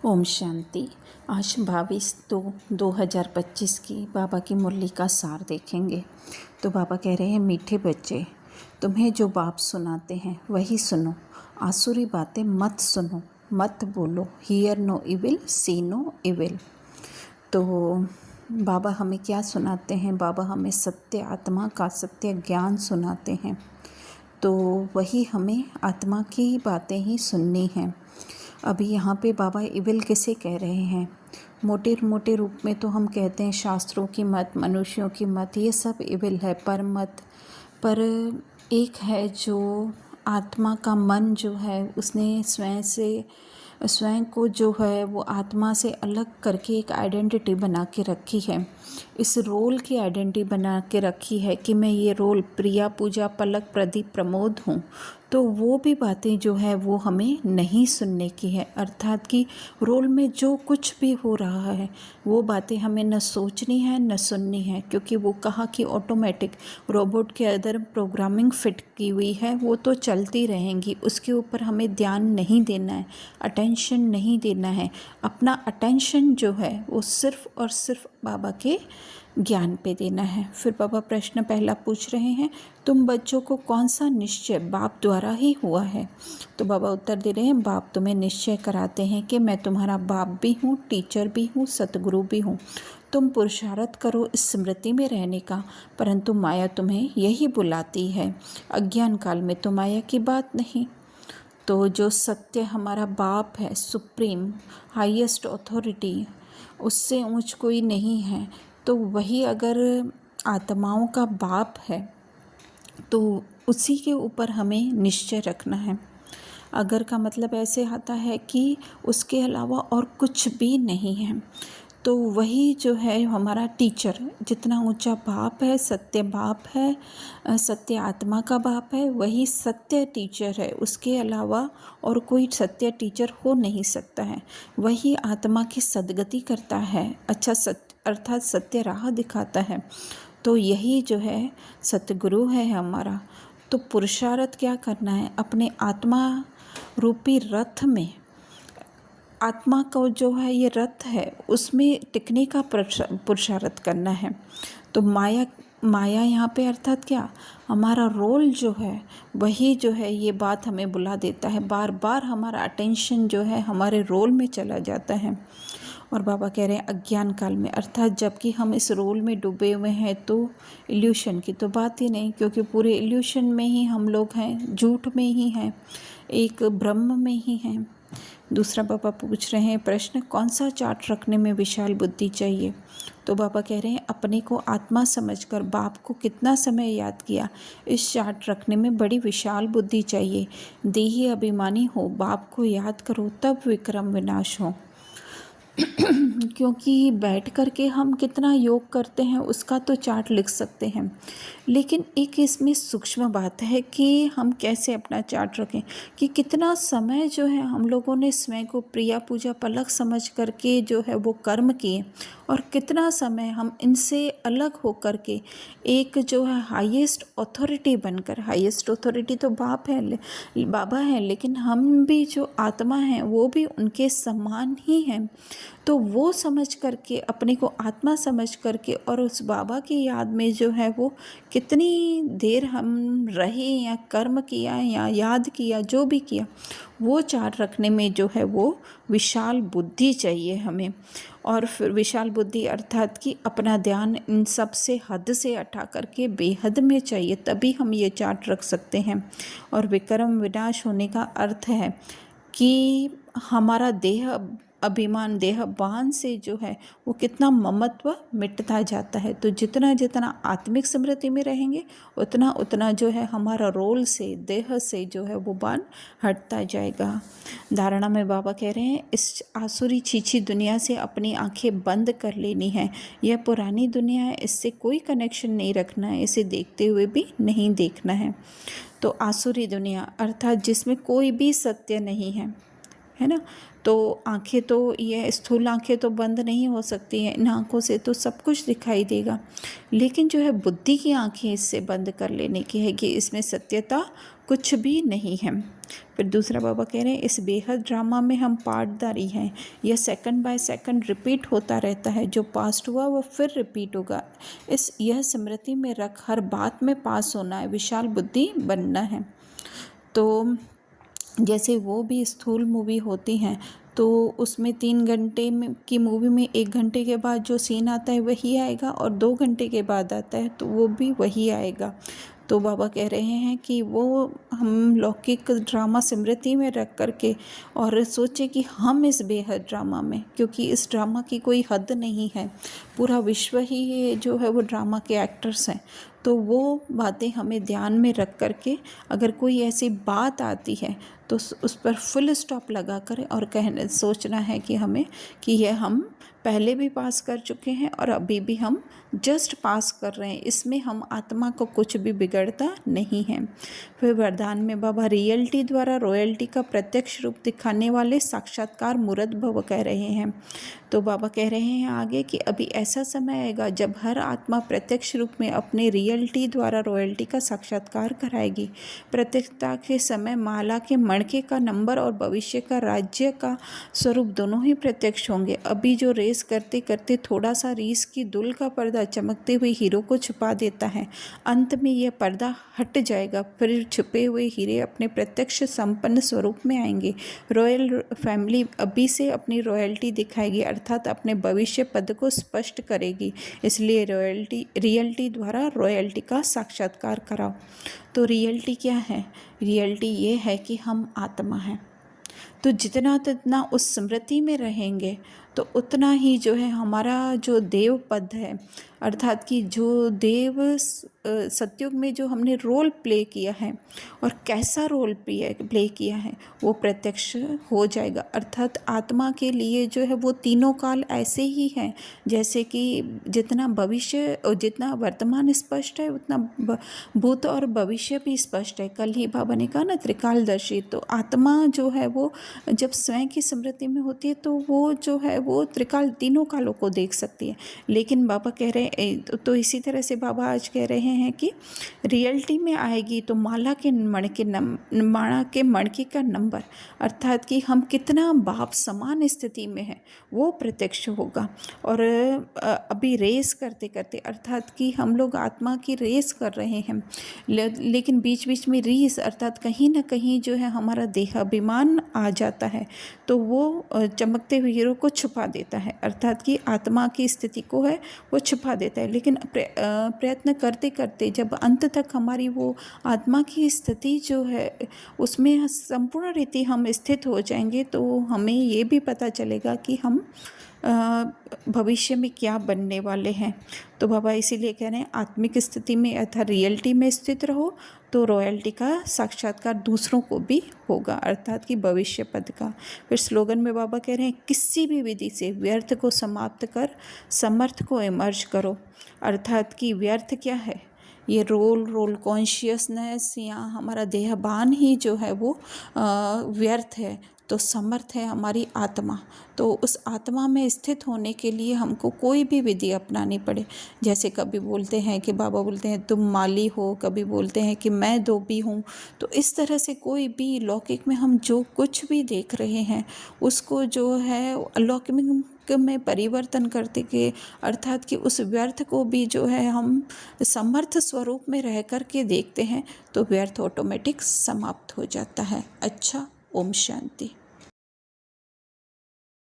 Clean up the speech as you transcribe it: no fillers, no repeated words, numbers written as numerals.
ओम शांति। आज 22/2/2025 की बाबा की मुरली का सार देखेंगे। तो बाबा कह रहे हैं, मीठे बच्चे, तुम्हें जो बाप सुनाते हैं वही सुनो, आसुरी बातें मत सुनो, मत बोलो। Hear no evil, see no evil. तो बाबा हमें क्या सुनाते हैं? बाबा हमें सत्य आत्मा का सत्य ज्ञान सुनाते हैं। तो वही हमें आत्मा की बातें ही सुननी हैं। अभी यहाँ पे बाबा इविल किसे कह रहे हैं? मोटे मोटे रूप में तो हम कहते हैं शास्त्रों की मत, मनुष्यों की मत, ये सब इविल है। पर मत पर एक है जो आत्मा का मन जो है, उसने स्वयं को जो है वो आत्मा से अलग करके एक आइडेंटिटी बना के रखी है। इस रोल की आइडेंटिटी बना के रखी है कि मैं ये रोल प्रिया, पूजा, पलक, प्रदीप, प्रमोद हूँ। तो वो भी बातें जो है वो हमें नहीं सुनने की है। अर्थात कि रोल में जो कुछ भी हो रहा है वो बातें हमें न सोचनी है न सुननी है, क्योंकि वो कहा कि ऑटोमेटिक रोबोट के अंदर प्रोग्रामिंग फिट की हुई है, वो तो चलती रहेंगी। उसके ऊपर हमें ध्यान नहीं देना है, अटेंशन नहीं देना है। अपना अटेंशन जो है वो सिर्फ और सिर्फ बाबा के ज्ञान पे देना है। फिर बाबा प्रश्न पहला पूछ रहे हैं, तुम बच्चों को कौन सा निश्चय बाप द्वारा ही हुआ है? तो बाबा उत्तर दे रहे हैं, बाप तुम्हें निश्चय कराते हैं कि मैं तुम्हारा बाप भी हूँ, टीचर भी हूँ, सतगुरु भी हूँ। तुम पुरुषार्थ करो इस स्मृति में रहने का, परंतु माया तुम्हें यही बुलाती है। अज्ञान काल में तो माया की बात नहीं। तो जो सत्य हमारा बाप है, सुप्रीम हाईएस्ट अथॉरिटी, उससे ऊंच कोई नहीं है। तो वही अगर आत्माओं का बाप है तो उसी के ऊपर हमें निश्चय रखना है। अगर का मतलब ऐसे आता है कि उसके अलावा और कुछ भी नहीं है। तो वही जो है हमारा टीचर, जितना ऊंचा बाप है, सत्य बाप है, सत्य आत्मा का बाप है, वही सत्य टीचर है। उसके अलावा और कोई सत्य टीचर हो नहीं सकता है। वही आत्मा की सद्गति करता है, अच्छा सत्य अर्थात सत्य राह दिखाता है। तो यही जो है सतगुरु है हमारा। तो पुरुषार्थ क्या करना है? अपने आत्मा रूपी रथ में, आत्मा का जो है ये रथ है, उसमें टिकने का पुरुषार्थ करना है। तो माया यहाँ पे अर्थात क्या? हमारा रोल जो है वही जो है ये बात हमें बुला देता है। बार बार हमारा अटेंशन जो है हमारे रोल में चला जाता है। और बाबा कह रहे हैं अज्ञान काल में, अर्थात जबकि हम इस रोल में डूबे हुए हैं तो इल्यूशन की तो बात ही नहीं, क्योंकि पूरे इल्यूशन में ही हम लोग हैं, झूठ में ही हैं, एक ब्रह्म में ही हैं। दूसरा बाबा पूछ रहे हैं प्रश्न, कौन सा चार्ट रखने में विशाल बुद्धि चाहिए? तो बाबा कह रहे हैं अपने को आत्मा समझकर बाप को कितना समय याद किया, इस चार्ट रखने में बड़ी विशाल बुद्धि चाहिए। देही अभिमानी हो, बाप को याद करो, तब विक्रम विनाश हो। क्योंकि बैठ करके हम कितना योग करते हैं उसका तो चार्ट लिख सकते हैं, लेकिन एक इसमें सूक्ष्म बात है कि हम कैसे अपना चार्ट रखें, कि कितना समय जो है हम लोगों ने स्वयं को प्रिया, पूजा, पलक समझ करके जो है वो कर्म किए, और कितना समय हम इनसे अलग हो करके एक जो है हाईएस्ट अथॉरिटी बनकर, हाईएस्ट अथॉरिटी तो बाप है, बाबा है, लेकिन हम भी जो आत्मा हैं वो भी उनके समान ही हैं। तो वो समझ करके, अपने को आत्मा समझ करके, और उस बाबा की याद में जो है वो कितनी देर हम रहे या कर्म किया या याद किया, जो भी किया, वो चार्ट रखने में जो है वो विशाल बुद्धि चाहिए हमें। और फिर विशाल बुद्धि अर्थात कि अपना ध्यान इन सब से, हद से हटा करके बेहद में चाहिए, तभी हम ये चार्ट रख सकते हैं। और विक्रम विनाश होने का अर्थ है कि हमारा देह अभिमान, देहभान से जो है वो कितना ममत्व मिटता जाता है। तो जितना जितना आत्मिक स्मृति में रहेंगे उतना उतना जो है हमारा रोल से, देह से जो है वो बान हटता जाएगा। धारणा में बाबा कह रहे हैं इस आसुरी छीछी दुनिया से अपनी आंखें बंद कर लेनी है। यह पुरानी दुनिया है, इससे कोई कनेक्शन नहीं रखना है, इसे देखते हुए भी नहीं देखना है। तो आसुरी दुनिया अर्थात जिसमें कोई भी सत्य नहीं है ना। तो आंखें तो, ये स्थूल आंखें तो बंद नहीं हो सकती हैं, इन आंखों से तो सब कुछ दिखाई देगा, लेकिन जो है बुद्धि की आंखें इससे बंद कर लेने की है कि इसमें सत्यता कुछ भी नहीं है। फिर दूसरा बाबा कह रहे हैं इस बेहद ड्रामा में हम पार्टदारी हैं। यह सेकंड बाय सेकंड रिपीट होता रहता है। जो पास्ट हुआ वो फिर रिपीट होगा। यह स्मृति में रख हर बात में पास होना है, विशाल बुद्धि बनना है। तो जैसे वो भी स्थूल मूवी होती हैं तो उसमें 3 घंटे की मूवी में 1 घंटे के बाद जो सीन आता है वही आएगा, और 2 घंटे के बाद आता है तो वो भी वही आएगा। तो बाबा कह रहे हैं कि वो हम लौकिक ड्रामा स्मृति में रख करके और सोचें कि हम इस बेहद ड्रामा में, क्योंकि इस ड्रामा की कोई हद नहीं है, पूरा विश्व ही जो है वो ड्रामा के एक्टर्स हैं। तो वो बातें हमें ध्यान में रख करके अगर कोई ऐसी बात आती है तो उस पर फुल स्टॉप लगा कर और सोचना है कि हमें कि यह हम पहले भी पास कर चुके हैं और अभी भी हम जस्ट पास कर रहे हैं, इसमें हम आत्मा को कुछ भी बिगड़ता नहीं है। फिर वरदान में बाबा रियलिटी द्वारा रॉयल्टी का प्रत्यक्ष रूप दिखाने वाले साक्षात्कार मूर्त भव कह रहे हैं। तो बाबा कह रहे हैं आगे कि अभी ऐसा समय आएगा जब हर आत्मा प्रत्यक्ष रूप में अपने रियलिटी द्वारा रॉयल्टी का साक्षात्कार कराएगी। प्रत्यक्षता के समय माला के मणके का नंबर और भविष्य का राज्य का स्वरूप दोनों ही प्रत्यक्ष होंगे। अभी जो रेस करते करते थोड़ा सा रीस की दुल का पर्दा चमकते हुए हीरो को छुपा देता है, अंत में यह पर्दा हट जाएगा, फिर छुपे हुए हीरे अपने प्रत्यक्ष संपन्न स्वरूप में आएंगे। रॉयल फैमिली अभी से अपनी रॉयल्टी दिखाएगी, अर्थात अपने भविष्य पद को स्पष्ट करेगी। इसलिए रियलिटी द्वारा रॉयल्टी का साक्षात्कार कराओ। तो रियलिटी क्या है? रियलिटी ये है कि हम आत्मा हैं। तो जितना उस स्मृति में रहेंगे तो उतना ही जो है हमारा जो देव पद है, अर्थात कि जो देव सतयुग में जो हमने रोल प्ले किया है और कैसा रोल प्ले किया है वो प्रत्यक्ष हो जाएगा। अर्थात आत्मा के लिए जो है वो तीनों काल ऐसे ही हैं जैसे कि जितना भविष्य और जितना वर्तमान स्पष्ट है उतना भूत और भविष्य भी स्पष्ट है। कल ही बाबा ने कहा ना त्रिकालदर्शी। तो आत्मा जो है वो जब स्वयं की स्मृति में होती है तो वो जो है वो तीनों कालों को देख सकती है। लेकिन बाबा कह रहे हैं तो इसी तरह से बाबा आज कह रहे हैं कि रियलिटी में आएगी तो माला के मणके का नंबर, अर्थात कि हम कितना बाप समान स्थिति में है वो प्रत्यक्ष होगा। और अभी रेस करते करते, अर्थात कि हम लोग आत्मा की रेस कर रहे हैं, लेकिन बीच बीच में रीस अर्थात कहीं ना कहीं जो है हमारा देहाभिमान आ जाता है तो वो चमकते हुए हीरो को छुपा देता है, अर्थात कि आत्मा की स्थिति को है वो छुपा देता है। लेकिन प्रयत्न करते करते जब अंत तक हमारी वो आत्मा की स्थिति जो है उसमें संपूर्ण रीति हम स्थित हो जाएंगे तो हमें ये भी पता चलेगा कि हम भविष्य में क्या बनने वाले हैं। तो बाबा इसीलिए कह रहे हैं आत्मिक स्थिति में अर्थात रियलिटी में स्थित रहो तो रॉयल्टी का साक्षात्कार दूसरों को भी होगा, अर्थात कि भविष्य पद का। फिर स्लोगन में बाबा कह रहे हैं किसी भी विधि से व्यर्थ को समाप्त कर समर्थ को इमर्ज करो। अर्थात कि व्यर्थ क्या है? ये रोल कॉन्शियसनेस या हमारा देहभान ही जो है वो व्यर्थ है। तो समर्थ है हमारी आत्मा। तो उस आत्मा में स्थित होने के लिए हमको कोई भी विधि अपनानी पड़े। जैसे कभी बोलते हैं कि बाबा बोलते हैं तुम माली हो, कभी बोलते हैं कि मैं धोबी हूँ। तो इस तरह से कोई भी लौकिक में हम जो कुछ भी देख रहे हैं उसको जो है अलौकिक में परिवर्तन करते के, अर्थात कि उस व्यर्थ को भी जो है हम समर्थ स्वरूप में रह कर के देखते हैं तो व्यर्थ ऑटोमेटिक समाप्त हो जाता है। अच्छा, ओम शांति।